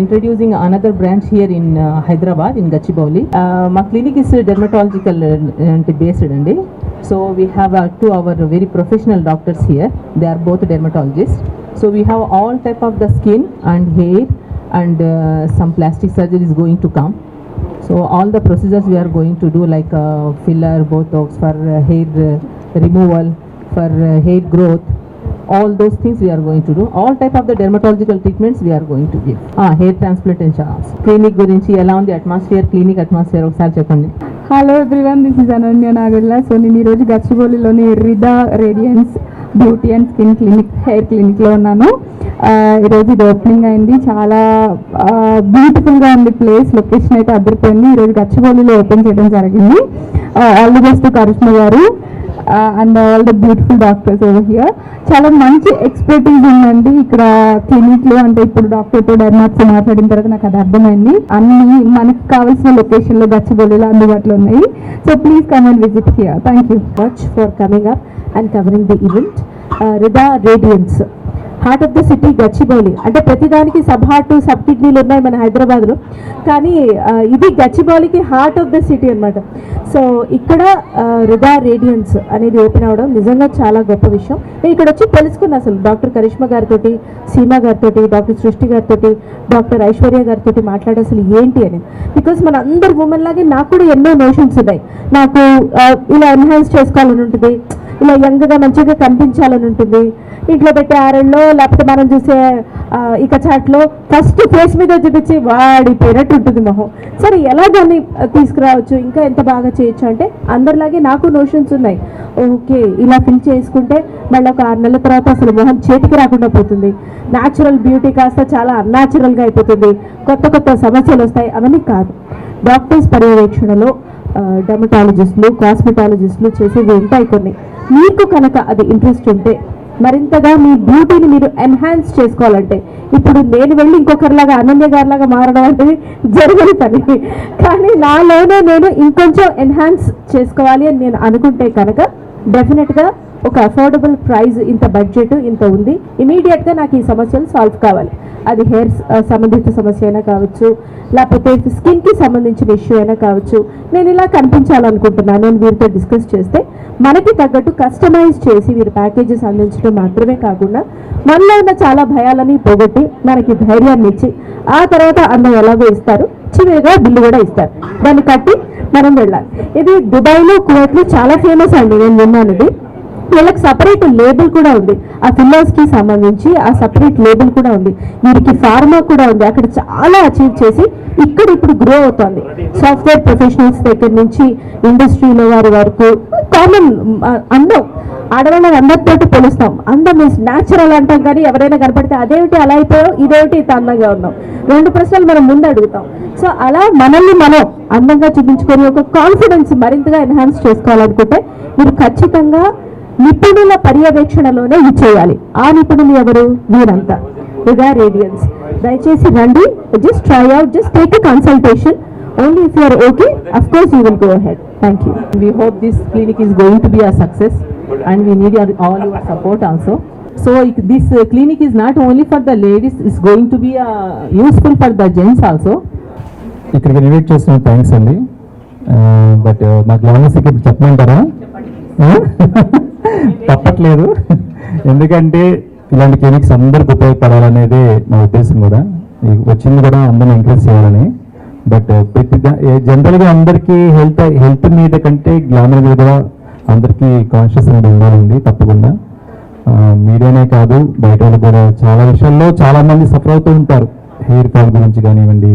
introducing another branch here in Hyderabad, in Gachibowli. My clinic is dermatological based andi. So we have two our very professional doctors here. They are both dermatologists. So we have all type of the skin and hair and some plastic surgery is going to come. So all the procedures we are going to do, like filler, botox for hair removal, for hair growth, all those things we are going to do. All type of the dermatological treatments we are going to give. Hair transplantation also. Clinic gurinchi ela undi atmosphere, clinic atmosphere okasari cheppandi. Hello everyone, this is Ananya Nagarla. So నేను ఈరోజు గచ్చిబౌలిలోని Rida radiance beauty and skin clinic hair క్లినిక్లో ఉన్నాను. ఈరోజు ఇది opening అయింది. చాలా బ్యూటిఫుల్గా ఉంది ప్లేస్. లొకేషన్ అయితే అదిరిపోయింది. ఈరోజు గచ్చిబౌలిలో ఓపెన్ చేయడం జరిగింది. ఆల్ ది బెస్ట్ కరిష్మా గారు and all the beautiful doctors over here. చాలా మంచి ఎక్స్పర్టీస్ ఉందండి ఇక్కడ క్లినిక్లో. అంటే ఇప్పుడు డాక్టర్తో డెర్మాట్స్ మాట్లాడిన తర్వాత నాకు అది అర్థమైంది. అన్ని మనకు కావాల్సిన లొకేషన్లో గచ్చిబౌలిలో అందుబాటులో ఉన్నాయి. So please come and visit here. Thank you much for coming up and covering the event. Rida radiance heart of the city Gachibowli. అంటే ప్రతిదానికి సబ్ హార్ట్ సబ్ కిడ్నీలు ఉన్నాయి మన హైదరాబాద్లో, కానీ ఇది గచ్చిబౌలికి హార్ట్ ఆఫ్ ద సిటీ అనమాట. సో ఇక్కడ రిదా రేడియన్స్ అనేది ఓపెన్ అవ్వడం నిజంగా చాలా గొప్ప విషయం. నేను ఇక్కడ వచ్చి తెలుసుకున్నా అసలు డాక్టర్ కరిష్మా గారితో, సీమా గారితో, డాక్టర్ సృష్టి గారితో, డాక్టర్ ఐశ్వర్య గారితో మాట్లాడే అసలు ఏంటి అని. బికాస్ మన అందరు ఉమెన్ లాగే నాకు కూడా ఎన్నో నోషన్స్ ఉన్నాయి. నాకు ఇలా ఎన్హాన్స్ చేసుకోవాలని ఉంటుంది, ఇలా యంగ్గా మంచిగా కనిపించాలని ఉంటుంది. ఇంట్లో పెట్టే ఆరెల్లో లేకపోతే మనం చూసే ఇక చాట్లో ఫస్ట్ ఫేస్ మీద చూపించి వాడిపోయినట్టు ఉంటుంది మొహం. సరే ఎలా దాన్ని తీసుకురావచ్చు, ఇంకా ఎంత బాగా చేయొచ్చు అంటే అందరిలాగే నాకు నోషన్స్ ఉన్నాయి. ఓకే, ఇలా ఫిల్ చేసుకుంటే మళ్ళీ ఒక 6 నెలల తర్వాత అసలు మొహం చేతికి రాకుండా పోతుంది. న్యాచురల్ బ్యూటీ కాస్త చాలా అన్యాచురల్గా అయిపోతుంది. కొత్త కొత్త సమస్యలు వస్తాయి. అవన్నీ కాదు. డాక్టర్స్ పర్యవేక్షణలో డెర్మటాలజిస్టులు, కాస్మెటాలజిస్టులు చేసేవి ఉంటాయి కొన్ని. మీకు కనుక అది ఇంట్రెస్ట్ ఉంటే, మరింతగా మీ బ్యూటీని మీరు ఎన్హాన్స్ చేసుకోవాలంటే, ఇప్పుడు నేను వెళ్ళి ఇంకొకరిలాగా అనన్య గారిలాగా మారడం అనేది జరగని పని. కానీ నాలోనే నేను ఇంకొంచెం ఎన్హాన్స్ చేసుకోవాలి అని నేను అనుకుంటే కనుక డెఫినెట్గా ఒక అఫోర్డబుల్ ప్రైస్, ఇంత బడ్జెట్ ఇంత ఉంది, ఇమీడియట్గా నాకు ఈ సమస్యలు సాల్వ్ కావాలి. అది హెయిర్ సంబంధిత సమస్య అయినా కావచ్చు, లేకపోతే స్కిన్కి సంబంధించిన ఇష్యూ అయినా కావచ్చు. నేను ఇలా కనిపించాలనుకుంటున్నాను అని వీరితో డిస్కస్ చేస్తే మనకి తగ్గట్టు కస్టమైజ్ చేసి వీరు ప్యాకేజెస్ అందించడం మాత్రమే కాకుండా మనలో ఉన్న చాలా భయాలని పోగొట్టి మనకి ధైర్యాన్ని ఇచ్చి ఆ తర్వాత అందం ఎలాగో ఇస్తారు, చివరిగా బిల్లు కూడా ఇస్తారు. దాన్ని కట్టి మనం వెళ్ళాలి. ఇది దుబాయ్లో, కువైట్లో చాలా ఫేమస్ అండి, నేను విన్నాను. ఇది వీళ్ళకి సపరేట్ లేబుల్ కూడా ఉంది. ఆ ఫిల్లర్స్కి సంబంధించి ఆ సపరేట్ లేబుల్ కూడా ఉంది. వీరికి ఫార్మా కూడా ఉంది. అక్కడ చాలా అచీవ్ చేసి ఇక్కడ ఇప్పుడు గ్రో అవుతుంది. సాఫ్ట్వేర్ ప్రొఫెషనల్స్ దగ్గర నుంచి ఇండస్ట్రీలో వారి వరకు కామన్ అందం, ఆడవాళ్ళని అందరితోటి పోలుస్తాం. అందం ఈజ్ న్యాచురల్ అంటాం, కానీ ఎవరైనా కనపడితే అదేమిటి అలా అయిపోయావు, ఇదేమిటి ఇంత అందంగా ఉన్నాం, 2 ప్రశ్నలు మనం ముందు అడుగుతాం. సో అలా మనల్ని మనం అందంగా చూపించుకొని ఒక కాన్ఫిడెన్స్ మరింతగా ఎన్హాన్స్ చేసుకోవాలనుకుంటే మీరు ఖచ్చితంగా నిపుణుల పర్యవేక్షణలోనే ఇది చేయాలి. ఆ నిపుణులు ఎవరు? మీరంతా. రిదా రేడియన్స్. దయచేసి రండి. Just try out, just take a consultation. Only if you are okay, of course you will go ahead. Thank you. We hope this clinic is going to be a success and we need all your support also. So this clinic is not only for the ladies, it's going to be useful for the gents also. ఇక్కడికి invite చేసిన thanks అండి. But మాకు long secret చెప్పమంటారా? తప్పట్లేదు. ఎందుకంటే ఇలాంటి clinics అందరికి ఉపయోగపడాలనేదే మా ఉద్దేశం కూడా. వచ్చింది కూడా అందరిని ఎంకరేజ్ చేయాలని. బట్ జనరల్గా అందరికీ హెల్త్ మీద కంటే గ్లామర్ మీద కూడా అందరికీ కాన్షియస్ అనేది ఉండాలండి తప్పకుండా. మీడియానే కాదు, బయట వాళ్ళు కూడా చాలా విషయాల్లో చాలామంది సఫర్ అవుతూ ఉంటారు. హెయిర్ ఫాల్ గురించి కానివ్వండి,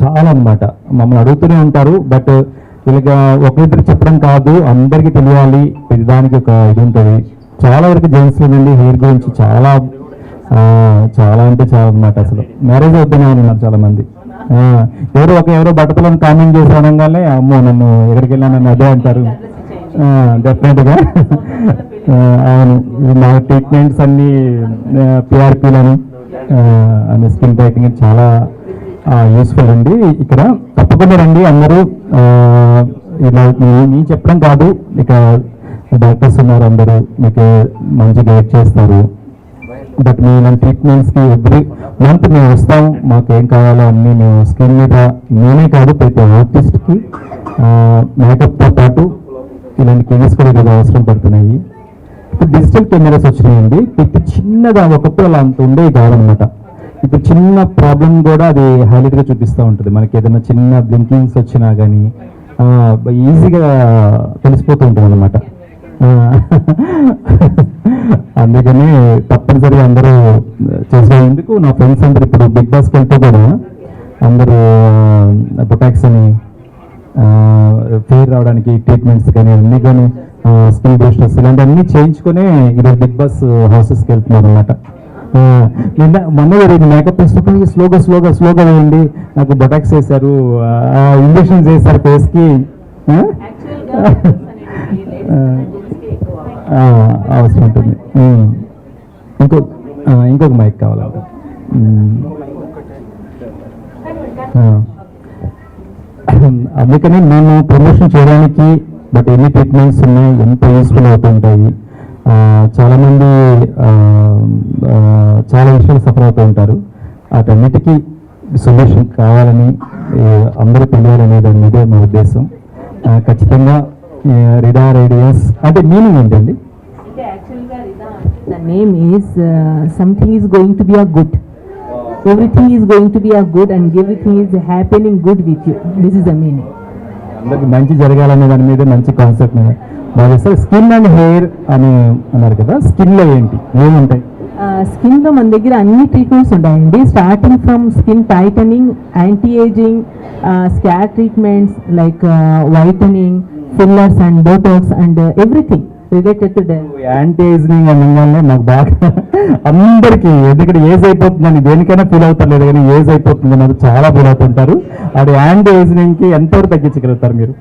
చాలా అన్నమాట మమ్మల్ని అడుగుతూనే ఉంటారు. బట్ వీళ్ళకి ఒకరిద్దరు చెప్పడం కాదు, అందరికీ తెలియాలి. ప్రతిదానికి ఒక ఇది ఉంటుంది. చాలా వరకు జెంట్స్లో నుండి హెయిర్ గురించి చాలా చాలా అంటే చాలా అన్నమాట. అసలు మ్యారేజ్ అవుతూనే ఉన్నారు చాలా మంది. ఎవరో బట్టలను కామెంట్ చేసి అనగానే అమ్మో నన్ను ఎక్కడికి వెళ్ళానని అదే అంటారు. డెఫినెట్గా అవును. మా ట్రీట్మెంట్స్ అన్నీ పిఆర్పీలను అండ్ స్కిన్ టైటింగ్ చాలా యూస్ఫుల్ అండి. ఇక్కడ తప్పకుండా రండి అందరూ. ఇలా నేను చెప్పడం కాదు, ఇక డాక్టర్స్ ఉన్నారు, అందరూ మీకు మంచి గైడ్ చేస్తారు. బట్ మేము ట్రీట్మెంట్స్కి ఎవ్రీ మంత్ మేము వస్తాం, మాకు ఏం కావాలో అన్నీ మేము స్కిన్ మీద నేనే కాదు ప్రతి ఆర్టిస్ట్కి మేకప్తో పాటు ఇలాంటి కెమిస్ కూడా ఈరోజు అవసరం పడుతున్నాయి. ఇప్పుడు డిజిటల్ కెమెరాస్ వచ్చినాయండి. ఇప్పుడు చిన్నగా ఒకప్పుడు అలా అంత ఉండేవి కాదనమాట. ఇప్పుడు చిన్న ప్రాబ్లం కూడా అది హైలైట్గా చూపిస్తూ ఉంటుంది. మనకి ఏదైనా చిన్న బ్లింకింగ్స్ వచ్చినా కానీ ఈజీగా తెలిసిపోతూ ఉంటుంది అనమాట. అందుకని తప్పనిసరిగా అందరూ చేసేందుకు నా ఫ్రెండ్స్ అందరూ ఇప్పుడు బిగ్ బాస్కి వెళ్తే కూడా అందరూ బొటాక్స్ అని ఫెయిర్ రావడానికి ట్రీట్మెంట్స్ కానీ అన్నీ కానీ స్కిన్ బూస్టర్స్ ఇలాంటివన్నీ చేయించుకొని ఈరోజు బిగ్ బాస్ హౌసెస్కి వెళ్తున్నారు అనమాట. మొన్న జరిగింది మేకప్ వేసినప్పుడు స్లోగా వేయండి, నాకు బొటాక్స్ వేశారు, ఇంజక్షన్స్ వేశారు ఫేస్కి, అవసరం ఉంటుంది. ఇంకొక మైక్ కావాలి. అందుకని మేము ప్రమోషన్ చేయడానికి బట్ ఎన్ని ట్రీట్మెంట్స్ ఉన్నాయి, ఎంత యూస్ఫుల్ అవుతుంటాయి. చాలామంది చాలా విషయాలు సఫర్ అవుతూ ఉంటారు. వాటన్నిటికీ సొల్యూషన్ కావాలని అందరూ తెలియాలనే దాని మీదే మా ఉద్దేశం. ఖచ్చితంగా రిదా రేడియన్స్ అంటే మీనింగ్ ఏంటండి? The name is something is going to be a good. Everything is going to be a good and everything is happening good with you. This is the meaning. అందరికి మంచి జరగాలనే దాని మీద మంచి కాన్సెప్ట్ మీద బాగా స్కిన్ అండ్ హెయిర్ అని అన్నారు కదా, స్కిన్లో ఏంటి ఏముంటాయి? స్కిన్లో మన దగ్గర అన్ని ట్రీట్మెంట్స్ ఉంటాయండి. Starting from skin tightening, anti ageing, scar treatments like whitening, fillers and botox and everything related to anti ageing అనగానే నాకు బాగా అందరికీ ఎందుకంటే ఏజ్ అయిపోతుందని దేనికైనా ఫీల్ అవుతారు, లేదు కానీ ఏజ్ అయిపోతుంది అన్నది చాలా ఫీల్ అవుతుంటారు. అది యాంటీ ఏజింగ్కి ఎంతవరకు తగ్గించగలుగుతారు మీరు?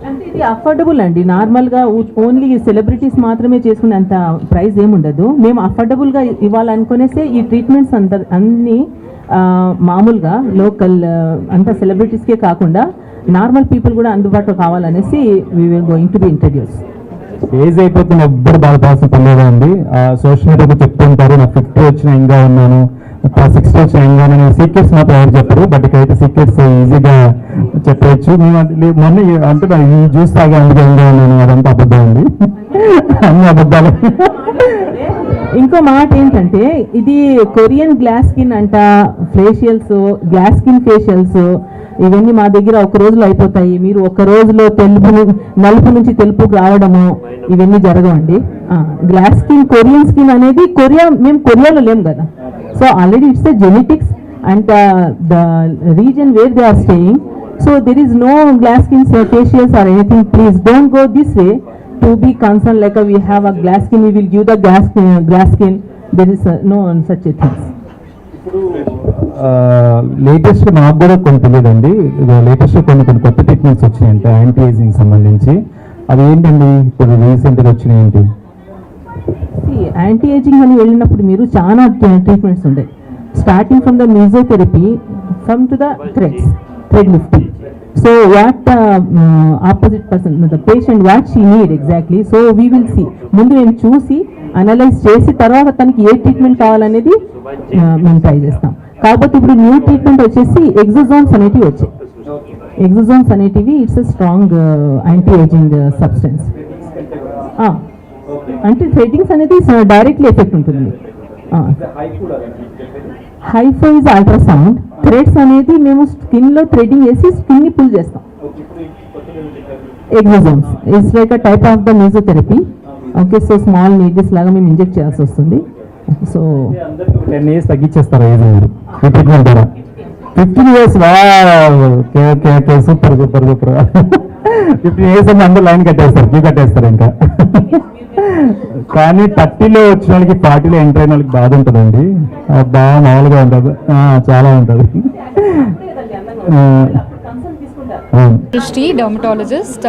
అంటే ఇది అఫోర్డబుల్ అండి. నార్మల్గా ఓన్లీ సెలబ్రిటీస్ మాత్రమే చేసుకునే అంత ప్రైస్ ఏముండదు. మేము అఫోర్డబుల్గా ఇవ్వాలనుకునేసే ఈ ట్రీట్మెంట్స్ అన్నీ మామూలుగా లోకల్ అంత సెలబ్రిటీస్కే కాకుండా నార్మల్ పీపుల్ కూడా అందుబాటులో కావాలనేసి we will going to be introduce. Age అయిపోతున్న ఎవ్వరు బాధపడాల్సిన పనిలేదా అండి? సోషల్ మీడియాలో చెప్తుంటారు నాకు 50 వచ్చిన ఇంకా ఉన్నాను, 60 వచ్చిన ఇంకా ఉన్నాను. సీక్రెట్స్ మాత్రం ఎవరు చెప్పరు, బట్ ఇక్కడైతే సీక్రెట్స్ ఈజీగా చెప్పవచ్చు. మేము మొన్న అంటే ఈ జ్యూస్ తాగే అందుకే ఇంకా ఉన్నాను, అదంతా అబద్ధం అండి, అన్ని అబద్ధాలు. ఇంకో మాట ఏంటంటే ఇది కొరియన్ గ్లాస్ స్కిన్ అంట, ఫేషియల్స్, గ్లాస్ స్కిన్ ఫేషియల్స్ ఇవన్నీ మా దగ్గర ఒక రోజులో అయిపోతాయి. మీరు ఒక రోజులో నలుపు నుంచి తెలుపుకు రావడము ఇవన్నీ జరగవండి. గ్లాస్ స్కిన్, కొరియన్ స్కిన్ అనేది మేము కొరియాలో లేము కదా. So already it's the genetics and the reason where they are staying. So there is no glass skin facials or anything. Please don't go this way to be concerned like we have a glass skin, we will give the glass skin. There is no such a thing. Latest నాకు కూడా కొన్ని తెలియదండి. Latest కొన్ని కొత్త techniques వచ్చినాయంటే anti ageing సంబంధించి, అవి ఏంటండి ఇప్పుడు రీసెంట్గా వచ్చినాయి ఏంటి? యాంటీ ఏజింగ్ అని వెళ్ళినప్పుడు మీరు చాలా ట్రీట్మెంట్స్ ఉంటాయి. Starting from the mesotherapy from to the thread lifting. So what opposite person, the patient, what she need exactly, so we will see. ముందు మేము చూసి అనలైజ్ చేసి తర్వాత తనకి ఏ ట్రీట్మెంట్ కావాలనేది మేము ట్రై చేస్తాం. కాకపోతే ఇప్పుడు న్యూ ట్రీట్మెంట్ వచ్చేసి ఎగ్జోజోన్స్ అనేటివి వచ్చాయి. ఎగ్జోజోన్స్ అనేటివి it's a strong anti ageing substance. అంటే థ్రెడ్డింగ్స్ అనేది డైరెక్ట్లీ ఎఫెక్ట్ ఉంటుంది. హైఫో ఇస్ అల్ట్రాసౌండ్. థ్రెడ్స్ అనేది మేము స్కిన్లో థ్రెడ్డింగ్ చేసి స్కిన్ని పుల్ చేస్తాం. Exosomes it's like a type of the mesotherapy. Okay, so small needles లాగా మేము ఇంజెక్ట్ చేయాల్సి వస్తుంది. సో 10 years తగ్గించేస్తారు ఏజ్ మీరు ఈ ట్రీట్మెంట్ ద్వారా. 15 years సూపర్ 15 years అని అందరూ లైన్ కట్టేస్తారు, క్యూ కట్టేస్తారు ఇంకా. కానీ 30లో వచ్చిన వాళ్ళకి 40లో ఎంటర్ అయిన వాళ్ళకి బాధ ఉంటుందండి. బాగా మామూలుగా ఉంటుంది, చాలా ఉంటుంది. Srishti, dermatologist.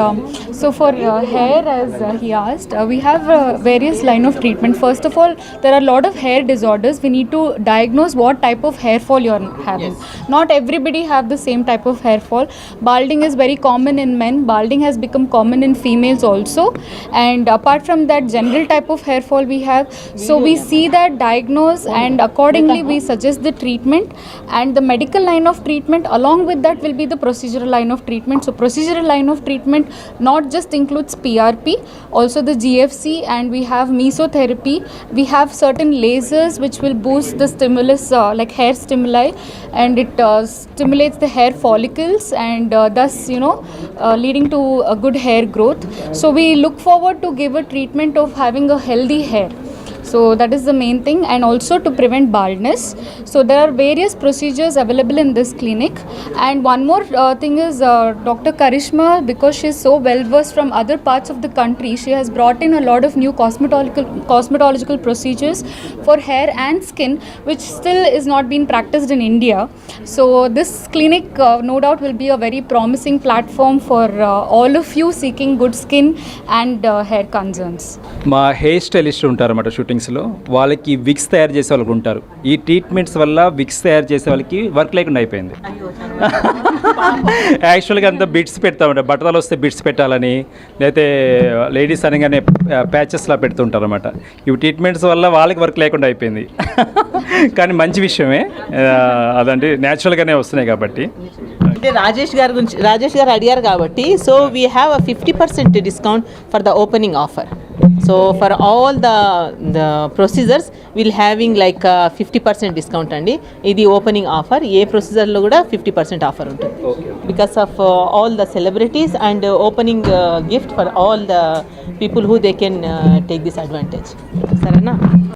So for hair, as he asked, we have various line of treatment. First of all, there are a lot of hair disorders. We need to diagnose what type of hair fall you are having. Not everybody have the same type of hair fall. Balding is very common in men. Balding has become common in females also. And apart from that, general type of hair fall we have. So we see that, diagnose, and accordingly we suggest the treatment. And the medical line of treatment along with that will be the procedural line of treatment. So procedural line of treatment not just includes PRP, also the GFC, and we have mesotherapy. We have certain lasers which will boost the stimulus like hair stimuli, and it stimulates the hair follicles, and thus leading to a good hair growth. So we look forward to give a treatment of having a healthy hair. So that is the main thing, and also to prevent baldness. So there are various procedures available in this clinic. And one more thing is Dr. Karishma, because she is so well versed from other parts of the country, she has brought in a lot of new cosmetological procedures for hair and skin, which still is not being practiced in India. So this clinic no doubt will be a very promising platform for all of you seeking good skin and hair concerns. మా hair stylist ఉంటారన్నమాట షూటింగ్స్లో, వాళ్ళకి wigs తయారు చేసే వాళ్ళకి ఉంటారు. ఈ treatments వల్ల wigs తయారు చేసే వాళ్ళకి వర్క్ లేకుండా అయిపోయింది. యాక్చువల్గా అంతా బిట్స్ పెడతామంట, బట్టలు వస్తే బిట్స్ పెట్టాలని, లేకపోతే లేడీస్ అనగానే ప్యాచెస్లా పెడుతుంటారు అనమాట. ఇవి ట్రీట్మెంట్స్ వల్ల వాళ్ళకి వర్క్ లేకుండా అయిపోయింది. కానీ మంచి విషయమే, అదంటే న్యాచురల్గానే వస్తున్నాయి కాబట్టి. అంటే రాజేష్ గారు అడిగారు కాబట్టి, so we have a 50% discount for the opening offer. So for all the procedures will having like 50% discount అండి. ఇది ఓపెనింగ్ ఆఫర్, ఏ ప్రొసీజర్లో కూడా 50% ఆఫర్ ఉంటుంది. Because of all the celebrities and opening gift for all the people who they can take this advantage. సరేనా?